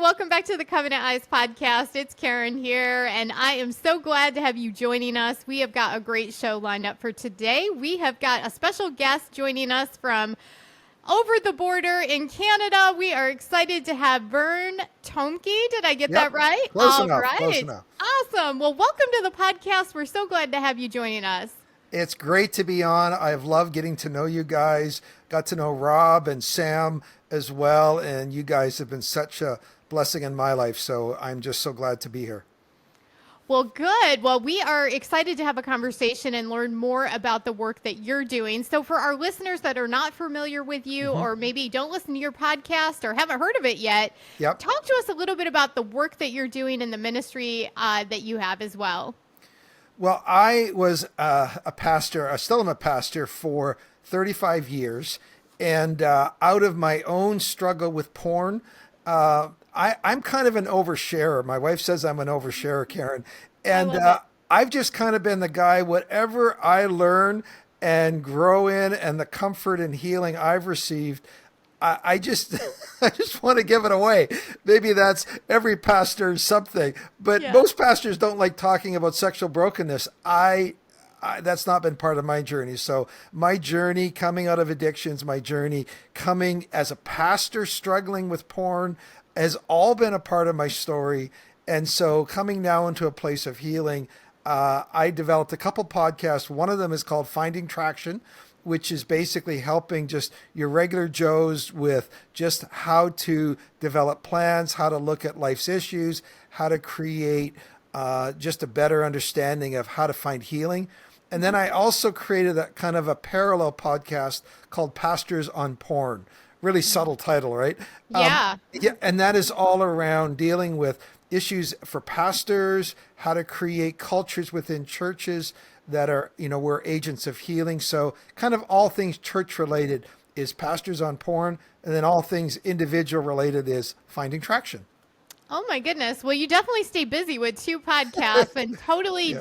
welcome back to the Covenant Eyes podcast. It's Karen here, and I am so glad to have you joining us. We have got a great show lined up for today. We have got a special guest joining us from over the border in Canada. We are excited to have Vern Tompke. Did I get that right? Close enough. Awesome. Well, welcome to the podcast. We're so glad to have you joining us. It's great to be on. I've loved getting to know you guys. Got to know Rob and Sam as well, and you guys have been such a blessing in my life, so I'm just so glad to be here. Well, good. Well, we are excited to have a conversation and learn more about the work that you're doing. So for our listeners that are not familiar with you or maybe don't listen to your podcast or haven't heard of it yet, talk to us a little bit about the work that you're doing in the ministry that you have as well. Well, I was a pastor, I still am a pastor for 35 years. And out of my own struggle with porn, I'm kind of an oversharer. My wife says I'm an oversharer, Karen. And I've just kind of been the guy, whatever I learn and grow in and the comfort and healing I've received, I just I just want to give it away. Maybe that's every pastor's something, but most pastors don't like talking about sexual brokenness. That's not been part of my journey. So my journey coming out of addictions, my journey coming as a pastor struggling with porn has all been a part of my story. And so coming now into a place of healing, I developed a couple podcasts. One of them is called Finding Traction, which is basically helping just your regular Joes with just how to develop plans, how to look at life's issues, how to create just a better understanding of how to find healing. And then I also created a kind of a parallel podcast called Pastors on Porn. Really subtle title, right? Yeah. And that is all around dealing with issues for pastors, how to create cultures within churches that are, we're agents of healing. So kind of all things church related is Pastors on Porn. And then all things individual related is Finding Traction. Oh my goodness. Well, you definitely stay busy with two podcasts and totally,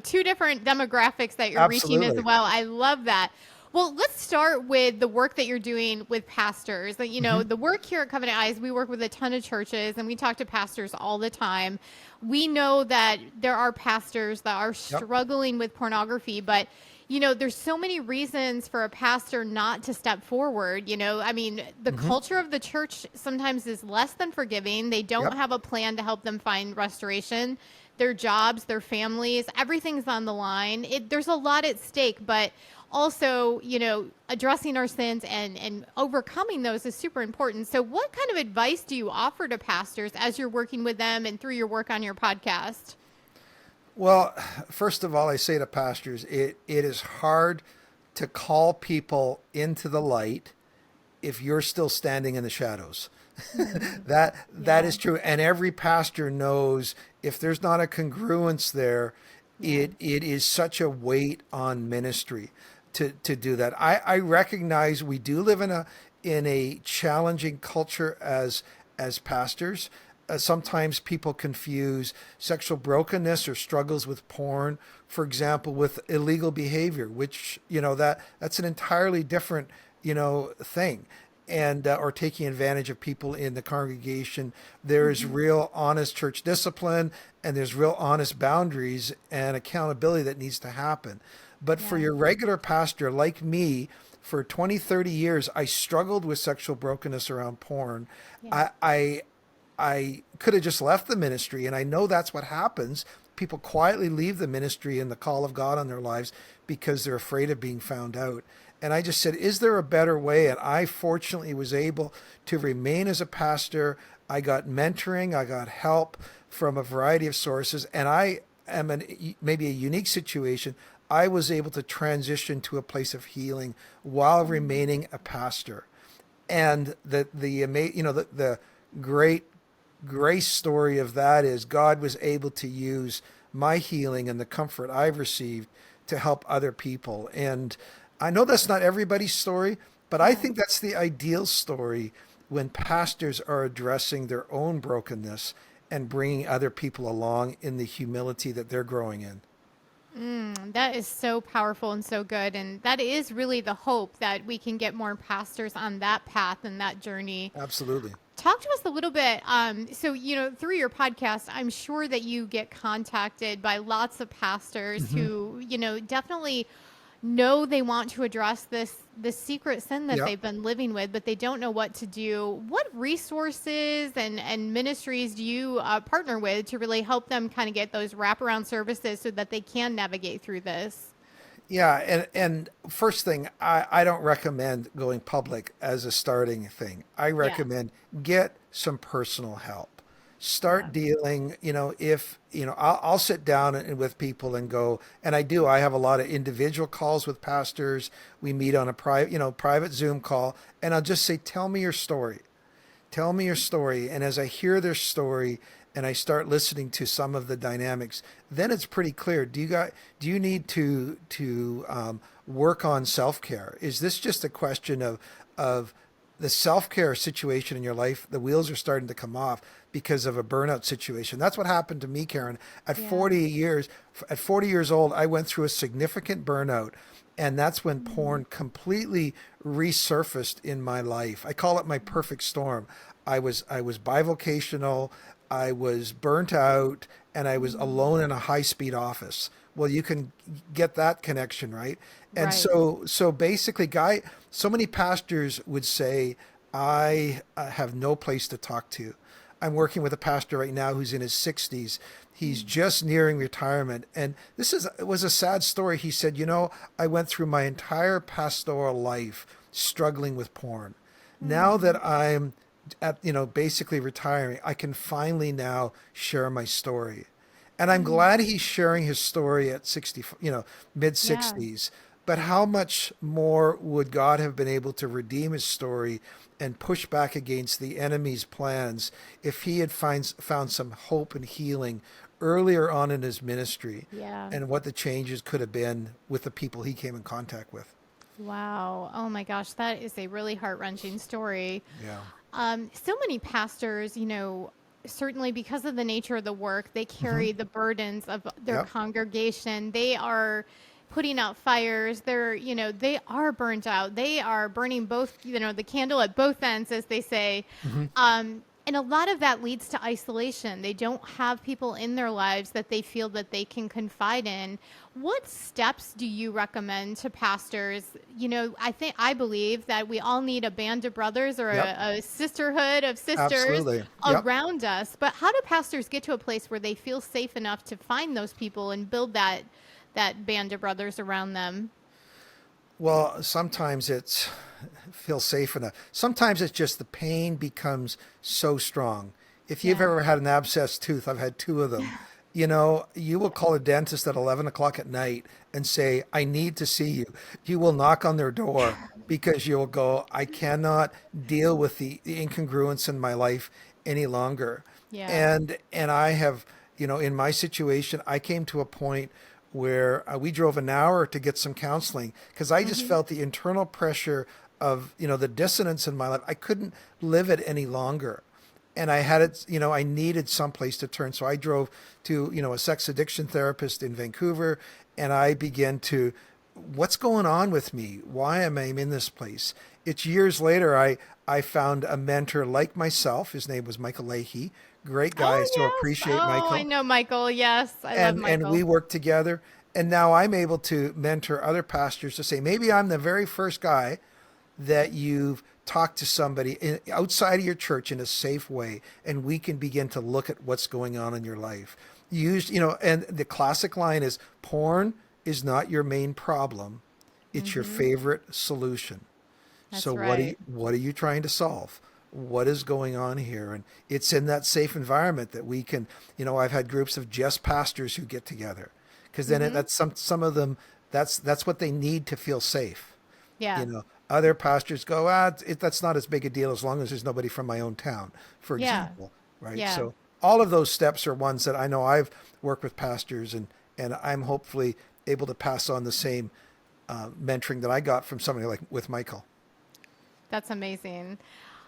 two different demographics that you're reaching as well. I love that. Well, let's start with the work that you're doing with pastors. The work here at Covenant Eyes, we work with a ton of churches and we talk to pastors all the time. We know that there are pastors that are struggling with pornography, but there's so many reasons for a pastor not to step forward. The culture of the church sometimes is less than forgiving. They don't have a plan to help them find restoration. Their jobs, their families, everything's on the line. There's a lot at stake, but also, addressing our sins and overcoming those is super important. So what kind of advice do you offer to pastors as you're working with them and through your work on your podcast? Well, first of all, I say to pastors, it is hard to call people into the light if you're still standing in the shadows. That is true. And every pastor knows if there's not a congruence there, it is such a weight on ministry to do that. I recognize we do live in a challenging culture as pastors. Sometimes people confuse sexual brokenness or struggles with porn, for example, with illegal behavior, which, that's an entirely different, thing. And, or taking advantage of people in the congregation. There is real honest church discipline and there's real honest boundaries and accountability that needs to happen. But for your regular pastor like me, for 20, 30 years, I struggled with sexual brokenness around porn. Yeah. I could have just left the ministry, and I know that's what happens. People quietly leave the ministry and the call of God on their lives because they're afraid of being found out. And I just said, is there a better way? And I fortunately was able to remain as a pastor. I got mentoring, I got help from a variety of sources, and I am maybe a unique situation. I was able to transition to a place of healing while remaining a pastor. And the great grace story of that is God was able to use my healing and the comfort I've received to help other people. And I know that's not everybody's story, but I think that's the ideal story when pastors are addressing their own brokenness and bringing other people along in the humility that they're growing in. That is so powerful and so good. And that is really the hope that we can get more pastors on that path and that journey. Absolutely. Talk to us a little bit. So, through your podcast, I'm sure that you get contacted by lots of pastors Hmm. who, definitely know they want to address this secret sin that Yep. they've been living with, but they don't know what to do. What resources and ministries do you partner with to really help them kind of get those wraparound services so that they can navigate through this? Yeah, and first thing, I don't recommend going public as a starting thing. I Yeah. recommend get some personal help. Yeah. Start dealing, if, I'll sit down and with people and go, and I do, I have a lot of individual calls with pastors. We meet on a private Zoom call, and I'll just say, tell me your story. Tell me your story. And as I hear their story and I start listening to some of the dynamics, then it's pretty clear. Do you need to work on self care? Is this just a question of the self care situation in your life? The wheels are starting to come off because of a burnout situation. That's what happened to me, Karen. At Yeah. 40 years, at 40 years old, I went through a significant burnout. And that's when Mm. porn completely resurfaced in my life. I call it my perfect storm. I was bivocational, I was burnt out, and I was Mm. alone in a high-speed office. Well, you can get that connection, right? And Right. so basically, so many pastors would say, I have no place to talk to. I'm working with a pastor right now who's in his 60s. He's Mm. just nearing retirement. And it was a sad story. He said, I went through my entire pastoral life struggling with porn. Now Mm. that I'm basically retiring, I can finally now share my story. And I'm Mm. glad he's sharing his story at 60, mid Yeah. 60s. But how much more would God have been able to redeem his story and push back against the enemy's plans if he had found some hope and healing earlier on in his ministry, Yeah. and what the changes could have been with the people he came in contact with? Wow. Oh my gosh, that is a really heart-wrenching story. Yeah. So many pastors, certainly because of the nature of the work, they Hmm. carry the burdens of their Yep. congregation. They are putting out fires. They are burnt out. They are burning both, the candle at both ends, as they say. Hmm. And a lot of that leads to isolation. They don't have people in their lives that they feel that they can confide in. What steps do you recommend to pastors? I believe that we all need a band of brothers or Yep. a sisterhood of sisters Absolutely. Yep. around us. But how do pastors get to a place where they feel safe enough to find those people and build that band of brothers around them? Well, sometimes it's feel safe enough. Sometimes it's just the pain becomes so strong. If you've Yeah. ever had an abscessed tooth, I've had two of them. You will call a dentist at 11 o'clock at night and say, I need to see you. You will knock on their door because you'll go, I cannot deal with the incongruence in my life any longer. Yeah. And I have, in my situation, I came to a point where we drove an hour to get some counseling because I just Hmm. felt the internal pressure of, the dissonance in my life. I couldn't live it any longer. And I had it, I needed someplace to turn. So I drove to, a sex addiction therapist in Vancouver, and I began to, what's going on with me? Why am I in this place? It's years later, I found a mentor like myself. His name was Michael Leahy. Great guy. Oh, So yes. appreciate Oh, I Michael. know Michael. Yes. I love And we Michael. worked together. And now I'm able to mentor other pastors to say, maybe I'm the very first guy that you've talked to somebody outside of your church in a safe way, and we can begin to look at what's going on in your life. And the classic line is, porn is not your main problem, it's your Hmm. favorite solution. So That's right. what are you trying to solve? What is going on here? And it's in that safe environment that we can, I've had groups of just pastors who get together because then Hmm. that's some of them, that's what they need to feel safe. Yeah. Other pastors go, that's not as big a deal as long as there's nobody from my own town, for Yeah. example, right? Yeah. So all of those steps are ones that I know I've worked with pastors, and I'm hopefully able to pass on the same mentoring that I got from somebody like with Michael. That's amazing.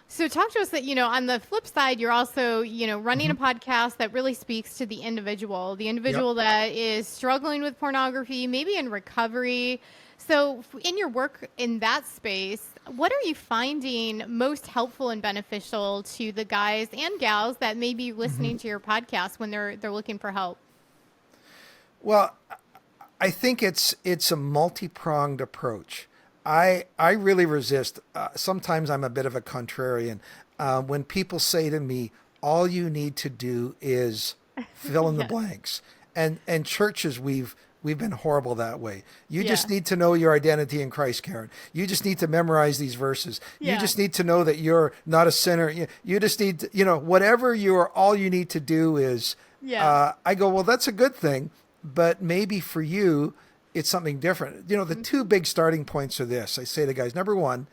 So talk to us that, on the flip side, you're also, running a Hmm. podcast that really speaks to the Yep. individual that is struggling with pornography, maybe in recovery. So in your work in that space, what are you finding most helpful and beneficial to the guys and gals that may be listening to your podcast when they're looking for help? Well, I think it's a multi-pronged approach. I really resist. Sometimes I'm a bit of a contrarian. When people say to me, "All you need to do is fill in the Yes. blanks," and churches we've been horrible that way. You Yeah. just need to know your identity in Christ, Karen. You just need to memorize these verses. You Yeah. just need to know that you're not a sinner. You just need to, whatever all you need to do is. Yeah. I go, well, that's a good thing, but maybe for you, it's something different. The two big starting points are this. I say to guys, number one,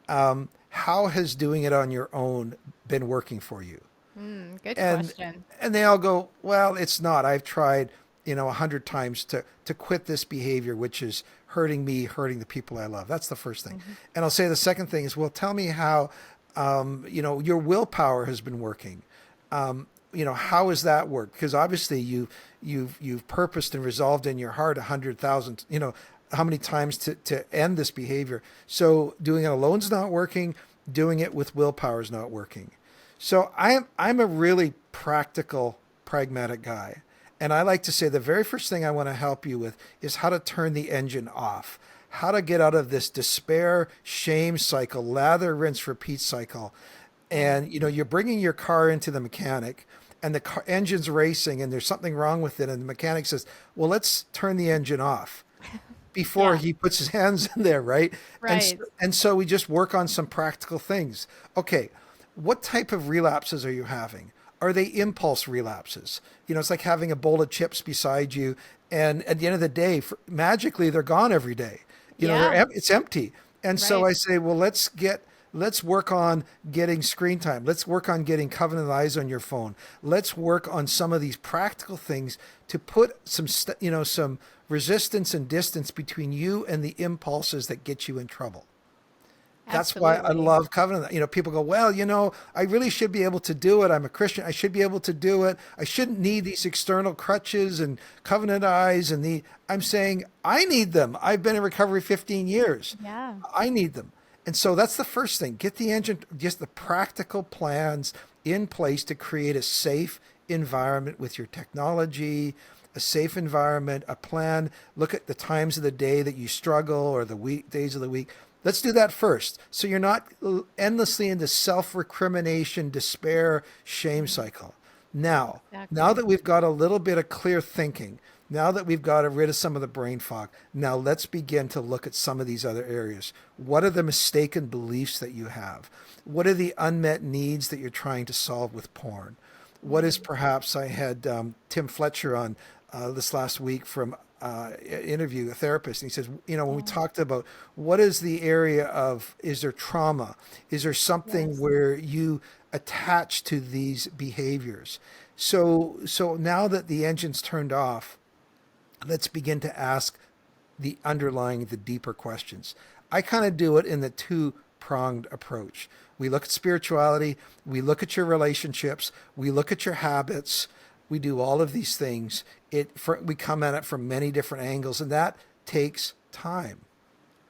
how has doing it on your own been working for you? Good And question. and they all go, well, it's not. I've tried, 100 times to quit this behavior, which is hurting me, hurting the people I love. That's the first thing. And I'll say the second thing is, well, tell me how, your willpower has been working. How has that worked? Because obviously you've purposed and resolved in your heart 100,000, how many times to end this behavior. So doing it alone's not working. Doing it with willpower is not working. So I'm a really practical, pragmatic guy. And I like to say the very first thing I want to help you with is how to turn the engine off, how to get out of this despair, shame cycle, lather, rinse, repeat cycle. And, you're bringing your car into the mechanic and the engine's racing and there's something wrong with it. And the mechanic says, well, let's turn the engine off before Yeah. he puts his hands in there, right? Right. And so we just work on some practical things. Okay, what type of relapses are you having? Are they impulse relapses? It's like having a bowl of chips beside you, and at the end of the day, magically they're gone every day. Yeah. It's empty. And so Right. I say, well, let's work on getting screen time. Let's work on getting covenant eyes on your phone. Let's work on some of these practical things to put some resistance and distance between you and the impulses that get you in trouble. That's why I Absolutely. love covenant. People go, well, I really should be able to do it. I'm a Christian. I should be able to do it. I shouldn't need these external crutches and covenant eyes I'm saying I need them. I've been in recovery 15 years. Yeah. I need them. And so that's the first thing. Get the engine, just the practical plans in place to create a safe environment with your technology, a safe environment, a plan. Look at the times of the day that you struggle or the days of the week. Let's do that first. So you're not endlessly into self-recrimination, despair, shame cycle. Now Exactly. that we've got a little bit of clear thinking, now that we've got rid of some of the brain fog, now let's begin to look at some of these other areas. What are the mistaken beliefs that you have? What are the unmet needs that you're trying to solve with porn? What is perhaps, I had Tim Fletcher on this last week from interview, a therapist, and he says, when we talked about what is the area of, is there trauma? Is there something Yes. where you attach to these behaviors? So now that the engine's turned off, let's begin to ask the deeper questions. I kind of do it in the two-pronged approach. We look at spirituality, we look at your relationships, we look at your habits, we do all of these things. We come at it from many different angles, and that takes time.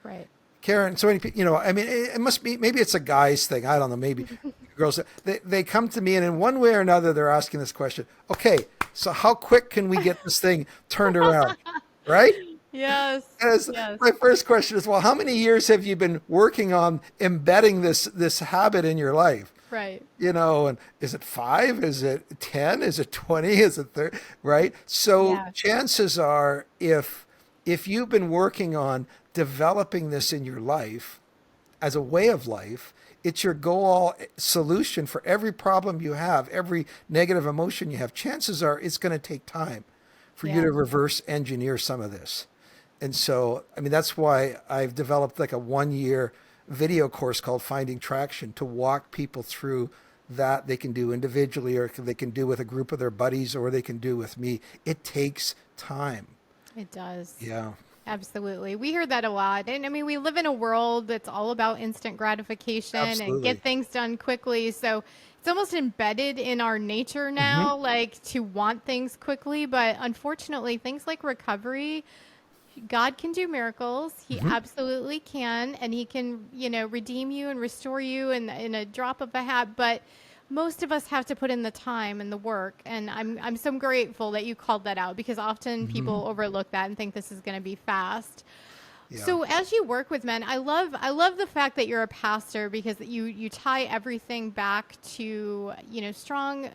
Right. Karen, so many, it must be, maybe it's a guy's thing. I don't know. Maybe girls, they come to me and in one way or another, they're asking this question. Okay, so how quick can we get this thing turned around? Right? Yes. As Yes. my first question is, well, how many years have you been working on embedding this habit in your life? Right. And is it 5? Is it 10? Is it 20? Is it 30? Right? So Yeah. chances are, if you've been working on developing this in your life as a way of life, it's your go-all solution for every problem you have, every negative emotion you have. Chances are it's going to take time for you Yeah. to reverse engineer some of this. And so, that's why I've developed like a 1-year video course called Finding Traction to walk people through that. They can do individually, or they can do with a group of their buddies, or they can do with me. It takes time. It does. Yeah. Absolutely. We hear that a lot. And we live in a world that's all about instant gratification and Absolutely. get things done quickly. So it's almost embedded in our nature Hmm. now, like to want things quickly. But unfortunately, things like recovery God can do miracles. He Hmm. absolutely can. And he can, redeem you and restore you in a drop of a hat. But most of us have to put in the time and the work. And I'm so grateful that you called that out, because often Hmm. people overlook that and think this is going to be fast. Yeah. So as you work with men, I love the fact that you're a pastor, because you tie everything back to, strong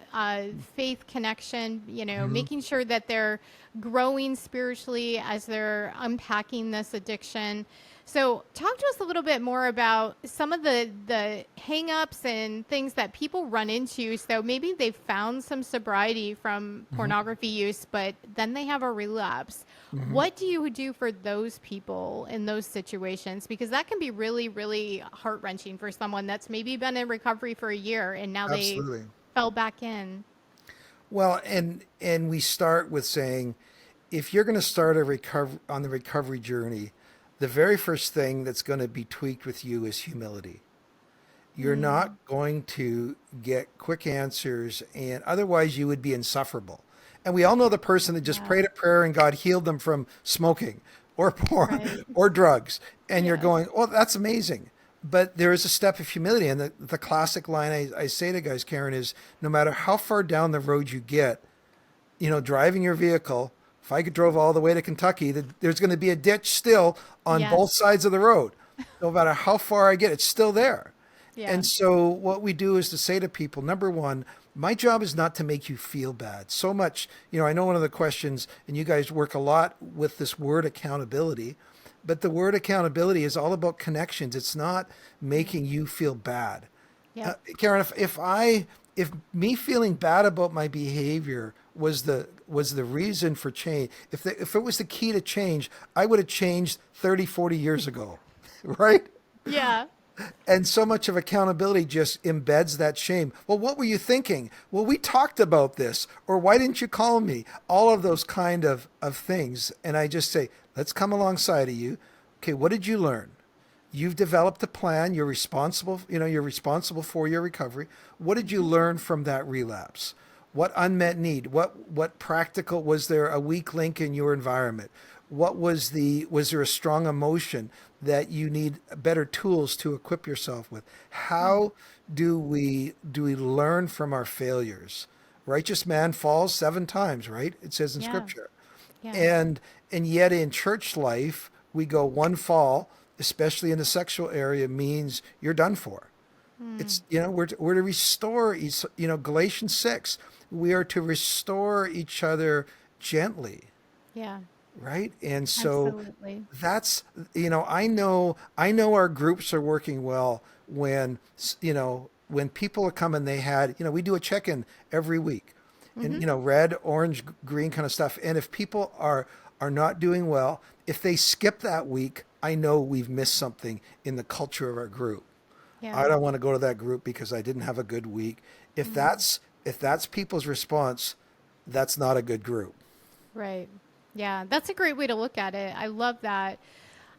faith connection, Hmm. making sure that they're growing spiritually as they're unpacking this addiction. So talk to us a little bit more about some of the hangups and things that people run into. So maybe they've found some sobriety from Hmm. pornography use, but then they have a relapse. Hmm. What do you do for those people in those situations? Because that can be really, really heart wrenching for someone that's maybe been in recovery for a year and now they Absolutely. fell back in. Well, and we start with saying, if you're going to start a recover on the recovery journey, the very first thing that's going to be tweaked with you is humility. You're not Mm, going to get quick answers, and otherwise you would be insufferable. And we all know the person that just yeah. prayed a prayer and God healed them from smoking or porn Right. or drugs. And you're Yes. going, oh, that's amazing. But there is a step of humility. And the classic line I say to guys, Karen, is no matter how far down the road you get, driving your vehicle, if I could drove all the way to Kentucky, there's going to be a ditch still on both Yes. sides of the road. No matter how far I get, it's still there. Yeah. And so what we do is to say to people, number one, my job is not to make you feel bad. So much, I know one of the questions, and you guys work a lot with this word accountability, but the word accountability is all about connections. It's not making you feel bad. Yep. Karen, if me feeling bad about my behavior was the reason for change, if it was the key to change, I would have changed 30, 40 years ago, right? Yeah. And so much of accountability just embeds that shame. Well, what were you thinking? Well, we talked about this, or why didn't you call me? All of those kind of things. And I just say, let's come alongside of you. Okay, what did you learn? You've developed a plan. You're responsible for your recovery. What did you Hmm. learn from that relapse? What unmet need? What practical, was there a weak link in your environment? Was there a strong emotion that you need better tools to equip yourself with? Mm. How do we learn from our failures? Righteous man falls 7 times, right? It says in Yeah. scripture. Yeah. And yet in church life, we go one fall, especially in the sexual area, means you're done for. Mm. We're to restore Galatians 6, we are to restore each other gently, Yeah. right? And so Absolutely. that's, I know our groups are working well when people are coming, we do a check-in every week, and Hmm. red, orange, green kind of stuff. And if people are not doing well, if they skip that week, I know we've missed something in the culture of our group. Yeah. I don't want to go to that group because I didn't have a good week. If Mm. that's people's response, that's not a good group. Right. Yeah, that's a great way to look at it. I love that.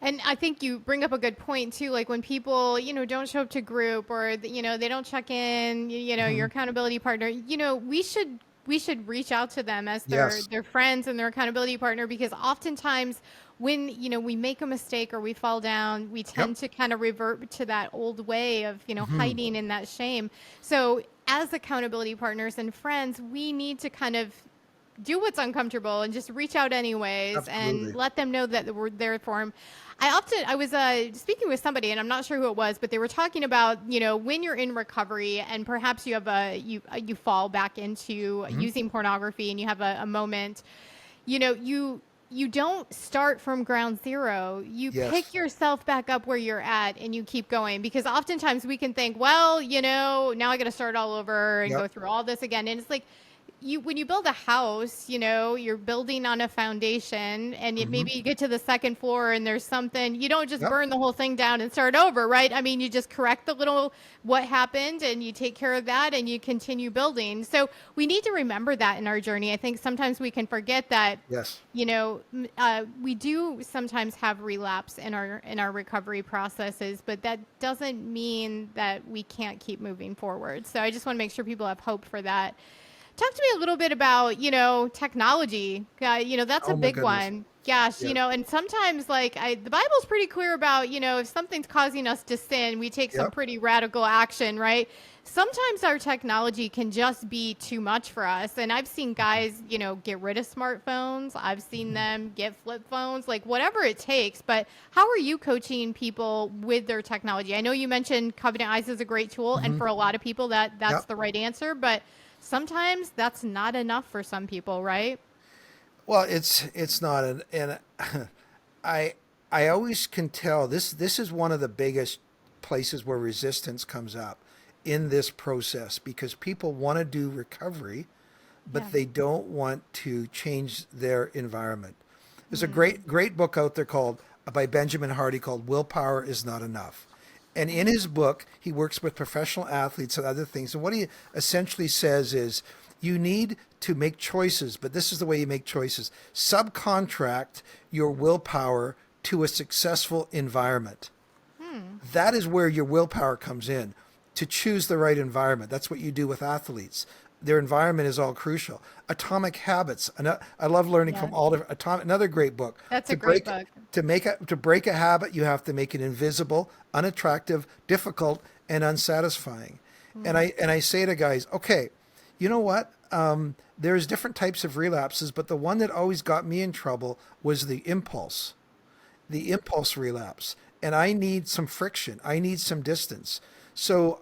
And I think you bring up a good point too. Like when people, don't show up to group, or they don't check in, your Hmm. accountability partner, we should reach out to them as their Yes. their friends and their accountability partner, because oftentimes when, we make a mistake or we fall down, we Yep. tend to kind of revert to that old way of, Hmm. hiding in that shame. So as accountability partners and friends, we need to kind of do what's uncomfortable and just reach out anyways and Absolutely. let them know that we're there for them. I was speaking with somebody, and I'm not sure who it was, but they were talking about, when you're in recovery and perhaps you fall back into Hmm. using pornography and you have a moment, you don't start from ground zero. You pick Yes. yourself back up where you're at and you keep going, because oftentimes we can think, well, now I got to start all over and Yep. go through all this again. And it's like, when you build a house, you're building on a foundation, and Hmm. maybe you get to the second floor and there's something, you don't just Yep. burn the whole thing down and start over, right? I mean, you just correct the little what happened and you take care of that and you continue building. So we need to remember that in our journey. I think sometimes we can forget that, Yes. we do sometimes have relapse in our recovery processes, but that doesn't mean that we can't keep moving forward. So I just want to make sure people have hope for that. Talk to me a little bit about, technology. That's a Oh my big goodness. one. gosh, Yep. and sometimes the Bible's pretty clear about, if something's causing us to sin, we take some Yep. pretty radical action, right? Sometimes our technology can just be too much for us. And I've seen guys, get rid of smartphones. I've seen them get flip phones, like whatever it takes. But how are you coaching people with their technology? I know you mentioned Covenant Eyes is a great tool. And Mm-hmm. for a lot of people, that's Yep. the right answer. But sometimes that's not enough for some people, right? Well, it's not, and I I always can tell this is one of the biggest places where resistance comes up in this process because people want to do recovery, Yeah. but they don't want to change their environment. There's a Mm. great book out there called by Benjamin Hardy called Willpower is Not Enough. And in his book, he works with professional athletes and other things. And what he essentially says is you need to make choices, but this is the way you make choices. Subcontract your willpower to a successful environment. Hmm. That is where your willpower comes in to choose the right environment. That's what you do with athletes. Their environment is all crucial. Atomic Habits. I love learning Yeah. from all different atomic. Another great book. That's a To great break book. to break a habit, you have to make it invisible, unattractive, difficult, and unsatisfying. And I say to guys, okay, you know what? There's different types of relapses, but the one that always got me in trouble was the impulse relapse. And I need some friction. I need some distance. So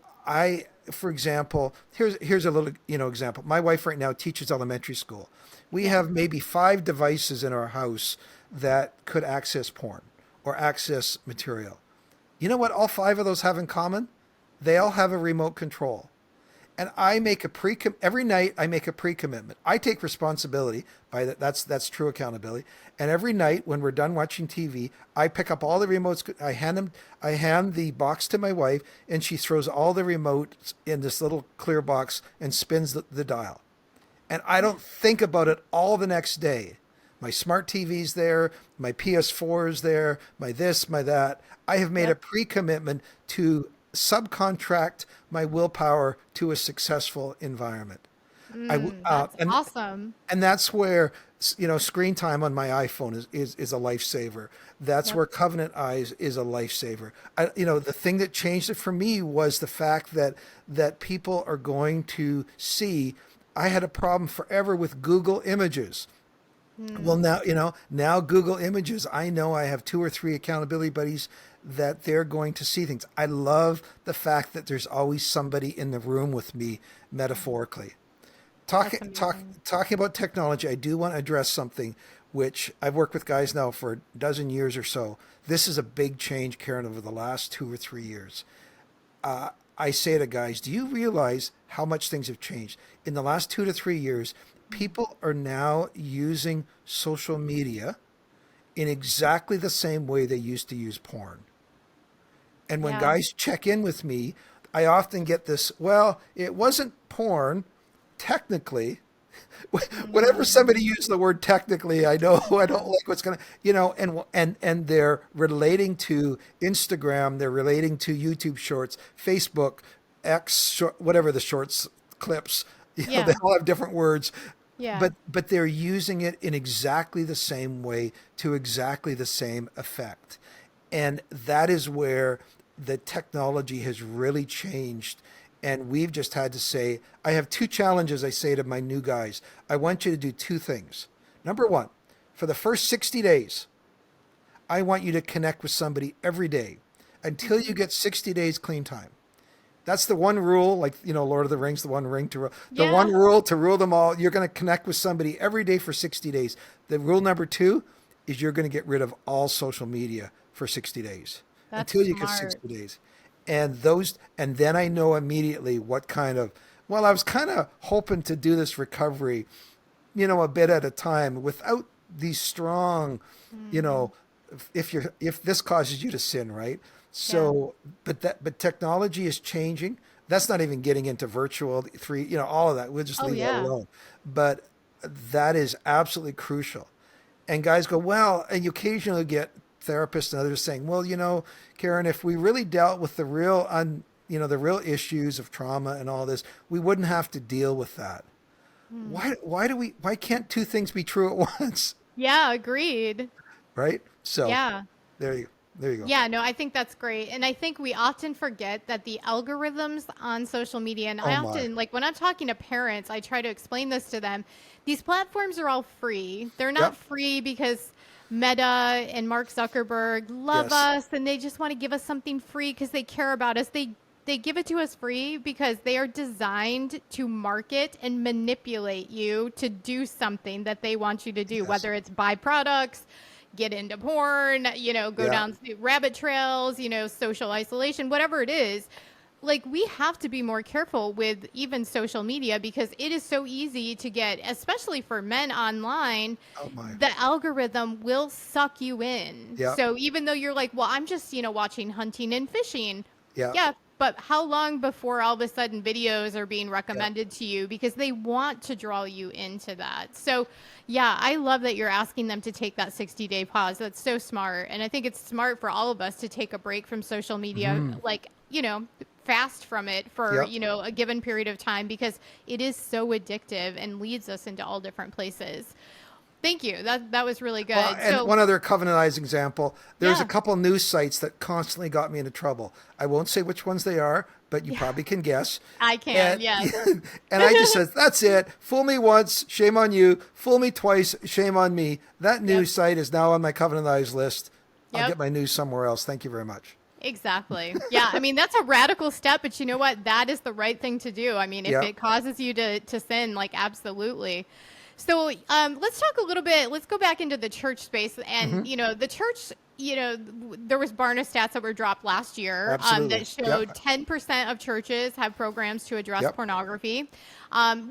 for example, here's a little, example. My wife right now teaches elementary school. We Yeah. have maybe 5 devices in our house that could access porn or access material. You know what all 5 of those have in common? They all have a remote control. And I make a every night I make a pre-commitment. I take responsibility by that. That's true accountability. And every night when we're done watching TV, I pick up all the remotes. I hand the box to my wife, and she throws all the remotes in this little clear box and spins the dial. And I don't think about it all the next day. My smart TV's there, my PS4 is there, my this, my that. I have made a Yep. pre-commitment to subcontract my willpower to a successful environment. That's And awesome. that's where screen time on my iPhone is a lifesaver. That's Yep. where Covenant Eyes is a lifesaver. The thing that changed it for me was the fact that people are going to see. I had a problem forever with Google Images. Well, Hmm. now Google Images, I know I have 2 or 3 accountability buddies that they're going to see things. I love the fact that there's always somebody in the room with me, metaphorically. That's amazing. Talking about technology, I do want to address something which I've worked with guys now for a dozen years or so. This is a big change, Karen, over the last 2 or 3 years. I say to guys, do you realize how much things have changed? In the last 2 to 3 years, people are now using social media in exactly the same way they used to use porn. And when Yeah. guys check in with me, I often get this, well, it wasn't porn, technically. Whenever somebody Mm. uses the word technically, I know I don't like what's gonna, and they're relating to Instagram, they're relating to YouTube Shorts, Facebook, whatever the shorts clips, they Yeah. all have different words, Yeah. but they're using it in exactly the same way to exactly the same effect, and that is where the technology has really changed. And we've just had to say, I have 2 challenges I say to my new guys. I want you to do 2 things. Number one, for the first 60 days, I want you to connect with somebody every day until you Hmm. get 60 days clean time. That's the one rule, like, Lord of the Rings, the one ring to rule. The one Yeah. rule to rule them all, you're going to connect with somebody every day for 60 days. The rule number 2 is you're going to get rid of all social media for 60 days That's until you get smart. 60 days. And then I know immediately what kind of, well, I was kind of hoping to do this recovery, a bit at a time without these strong, you Hmm. know, if this causes you to sin, right? Yeah. So, but technology is changing. That's not even getting into virtual all of that. We'll just Oh, leave that yeah. alone. But that is absolutely crucial. And guys go, well, and you occasionally get therapists and others saying, well, Karen, if we really dealt with the real issues of trauma and all this, we wouldn't have to deal with that. Hmm. Why can't 2 things be true at once? Yeah, agreed. right? So Yeah. there you go. Yeah, no, I think that's great. And I think we often forget that the algorithms on social media, and Oh I my. often, like when I'm talking to parents, I try to explain this to them. These platforms are all free. They're not Yep. free because Meta and Mark Zuckerberg love Yes. us and they just want to give us something free because they care about us. They give it to us free because they are designed to market and manipulate you to do something that they want you to do, Yes. whether it's buy products, get into porn, go Yeah. down rabbit trails, social isolation, whatever it is. Like, we have to be more careful with even social media because it is so easy to get, especially for men online, Oh my. the algorithm will suck you in. Yeah. So even though you're like, well, I'm just, watching hunting and fishing. Yeah. Yeah. But how long before all of a sudden videos are being Yeah. recommended to you because they want to draw you into that? So, yeah, I love that you're asking them to take that 60-day pause. That's so smart. And I think it's smart for all of us to take a break from social media, Mm. like, fast from it for, Yep. a given period of time because it is so addictive and leads us into all different places. Thank you. That was really Well, good. and So, one other covenantized example. There's a yeah, couple news sites that constantly got me into trouble. I won't say which ones they are, but you yeah, probably can guess. I can. And Yes. and I just said, that's it. Fool me once, shame on you. Fool me twice, shame on me. That Yep. news site is now on my covenantized list. I'll Yep. get my news somewhere else. Thank you very much. Exactly. Yeah. I mean, that's a radical step, but you know what? That is the right thing to do. I mean, if Yeah. it causes you to sin, like, absolutely. So let's talk a little bit. Let's go back into the church space. And, Hmm. the church, there was Barna stats that were dropped last year Absolutely. that showed Yep. 10% of churches have programs to address Yep. pornography,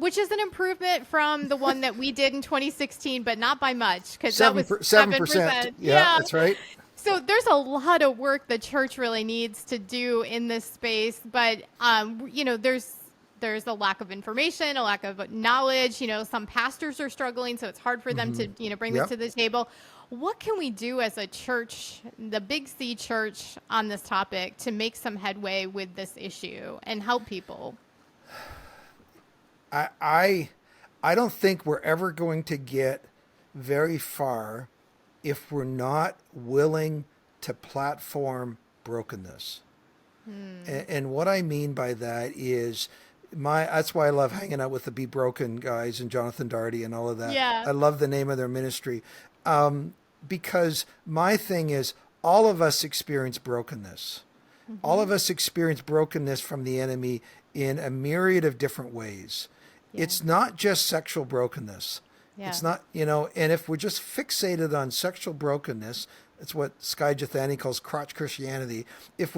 which is an improvement from the one that we did in 2016, but not by much because that was 7%. 7%. Yeah, Yeah. that's right. So there's a lot of work the church really needs to do in this space, but there's a lack of information, a lack of knowledge. Some pastors are struggling, so it's hard for them Hmm. to bring this Yep. to the table. What can we do as a church, the Big C church, on this topic to make some headway with this issue and help people? I I I don't think we're ever going to get very far if we're not willing to platform brokenness. Hmm. And what I mean by that is that's why I love hanging out with the Be Broken guys and Jonathan Darty and all of that. Yeah. I love the name of their ministry. Because my thing is all of us experience brokenness. All Hmm. of us experience brokenness from the enemy in a myriad of different ways. Yeah. It's not just sexual brokenness. Yeah. It's not, and if we're just fixated on sexual brokenness, it's what Sky Jethani calls crotch Christianity. If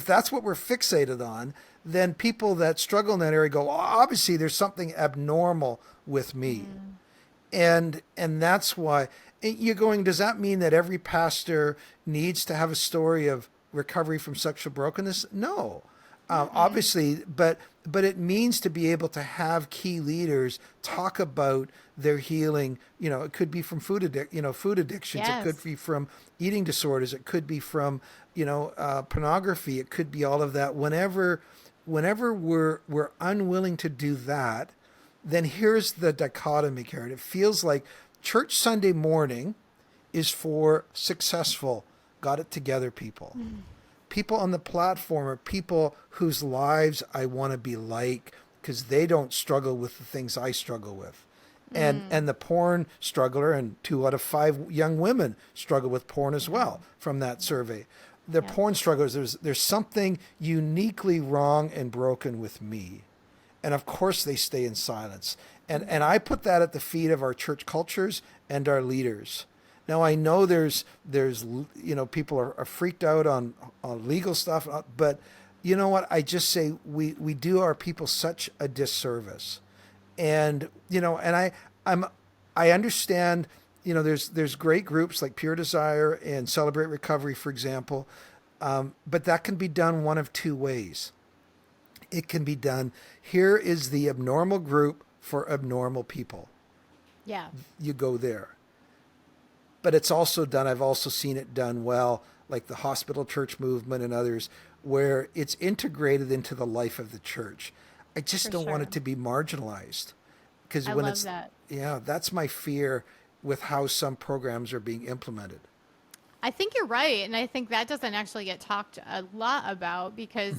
that's what we're fixated on, then people that struggle in that area go, oh, obviously there's something abnormal with me. Mm. And that's why you're going, does that mean that every pastor needs to have a story of recovery from sexual brokenness? No. Mm-mm. Obviously, but it means to be able to have key leaders talk about their healing. It could be from food addictions. It could Yes. be from eating disorders. It could be from pornography. It could be all of that. Whenever we're unwilling to do that, then here's the dichotomy, Karen. It feels like church Sunday morning is for successful, got it together people. People on the platform are people whose lives I want to be like because they don't struggle with the things I struggle with. Mm. And the porn struggler, and 2 out of 5 young women struggle with porn as Yeah. well from that survey. The Yeah. porn strugglers, there's something uniquely wrong and broken with me. And of course they stay in silence. And I put that at the feet of our church cultures and our leaders. Now I know there's people are freaked out on legal stuff, but you know what? I just say we do our people such a disservice. And I understand, there's great groups like Pure Desire and Celebrate Recovery, for example, but that can be done one of two ways. It can be done. Here is the abnormal group for abnormal people. Yeah. You go there. But it's also done, I've also seen it done well, like the hospital church movement and others, where it's integrated into the life of the church. I just For don't want sure. it to be marginalized. Because I when love it's, that. yeah, that's my fear. with how some programs are being implemented. I think you're right. And I think that doesn't actually get talked a lot about because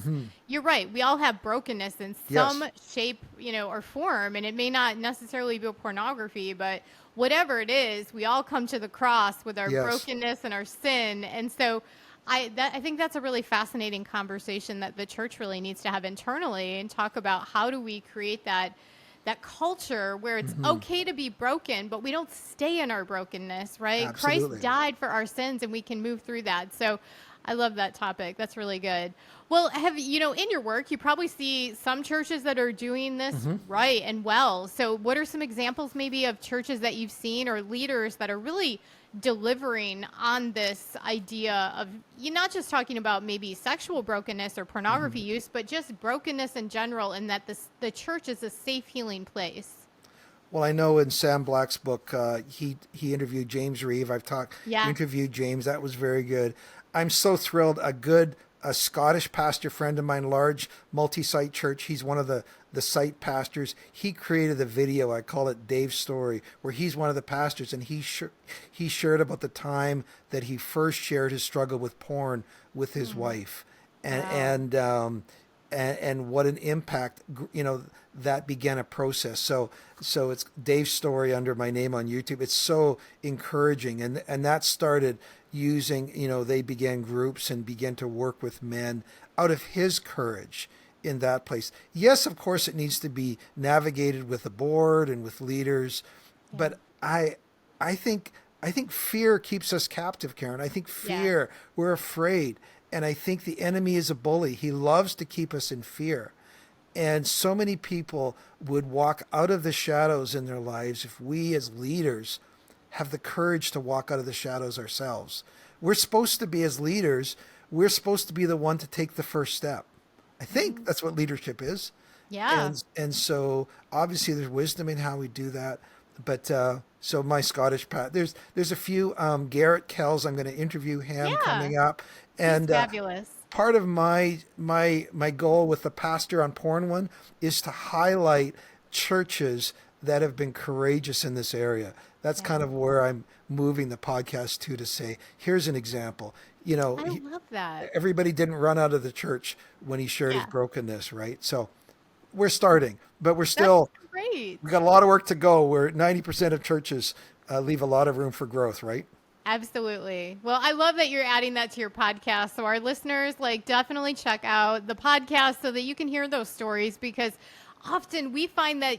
you're right. We all have brokenness in some Yes. shape, or form. And it may not necessarily be pornography, but whatever it is, we all come to the cross with our Yes. brokenness and our sin. And so I think that's a really fascinating conversation that the church really needs to have internally and talk about how do we create that culture where it's okay to be broken, but we don't stay in our brokenness, right? Christ Absolutely. died for our sins and we can move through that. So I love that topic. That's really good. Well, in your work, you probably see some churches that are doing this right and well. So what are some examples maybe of churches that you've seen or leaders that are really delivering on this idea of you not just talking about maybe sexual brokenness or pornography use, but just brokenness in general, and that the church is a safe healing place? Well, I know in Sam Black's book, he interviewed James Reeve. Yeah. Interviewed James. That was very good. I'm so thrilled. A Scottish pastor friend of mine, large multi-site church. He's one of the site pastors. He created a video. I call it Dave's Story, where he's one of the pastors, and he shared about the time that he first shared his struggle with porn with his wife, and Wow. and what an impact that began a process. So it's Dave's Story under my name on YouTube. It's so encouraging, and that started using, they began groups and began to work with men out of his courage in that place. Yes, of course, it needs to be navigated with the board and with leaders, Yeah. but I think fear keeps us captive, Karen. I think Yeah. fear, we're afraid. And I think the enemy is a bully. He loves to keep us in fear. And so many people would walk out of the shadows in their lives if we as leaders have the courage to walk out of the shadows ourselves. We're supposed to be, as leaders, we're supposed to be the one to take the first step. I think that's what leadership is. Yeah. And so obviously there's wisdom in how we do that. But so my Scottish there's a few Garrett Kells. I'm going to interview him Yeah. coming up, He's and fabulous. part of my goal with the Pastor on Porn one is to highlight churches that have been courageous in this area. That's Yeah. kind of where I'm moving the podcast to say, here's an example. I love that. Everybody didn't run out of the church when he shared his Yeah. brokenness, right? So we're starting, but That's great. we got a lot of work to go. Where 90% of churches leave a lot of room for growth, right? Absolutely. Well, I love that you're adding that to your podcast. So our listeners, definitely check out the podcast so that you can hear those stories, because often we find that,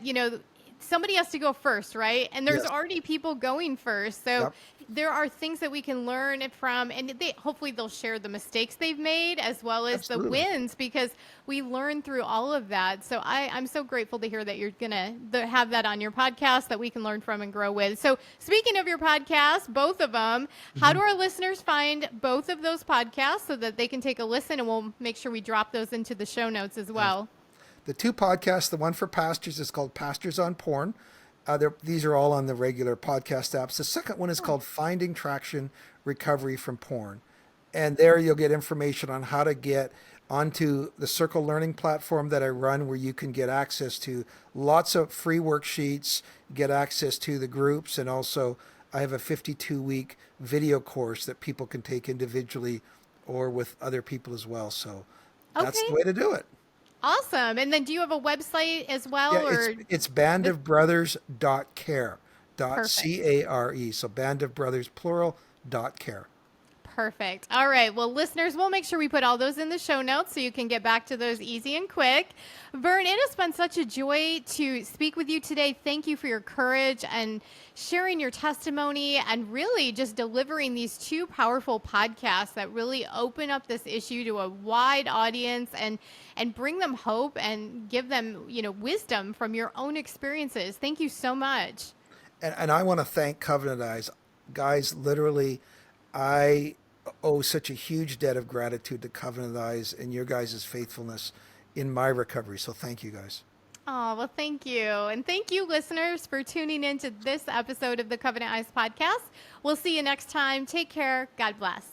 somebody has to go first, right? And there's Yes. already people going first. So Yep. there are things that we can learn from, and hopefully they'll share the mistakes they've made as well as the Absolutely. wins, because we learn through all of that. So I'm so grateful to hear that you're going to have that on your podcast that we can learn from and grow with. So speaking of your podcast, both of them, how do our listeners find both of those podcasts so that they can take a listen, and we'll make sure we drop those into the show notes as well? The two podcasts, the one for pastors is called Pastors on Porn. These are all on the regular podcast apps. The second one is called Finding Traction Recovery from Porn. And there you'll get information on how to get onto the Circle Learning platform that I run, where you can get access to lots of free worksheets, get access to the groups, and also I have a 52-week video course that people can take individually or with other people as well. So that's Okay. the way to do it. Awesome. And then do you have a website as well? Yeah, Or it's bandofbrothers.care, perfect. C-A-R-E. So bandofbrothers, plural, .care. Perfect. All right. Well, listeners, we'll make sure we put all those in the show notes so you can get back to those easy and quick. Vern, it has been such a joy to speak with you today. Thank you for your courage and sharing your testimony, and really just delivering these two powerful podcasts that really open up this issue to a wide audience and bring them hope and give them, wisdom from your own experiences. Thank you so much. And I want to thank Covenant Eyes. Guys, literally, I owe such a huge debt of gratitude to Covenant Eyes and your guys' faithfulness in my recovery. So thank you, guys. Oh, well, thank you. And thank you, listeners, for tuning in to this episode of the Covenant Eyes podcast. We'll see you next time. Take care. God bless.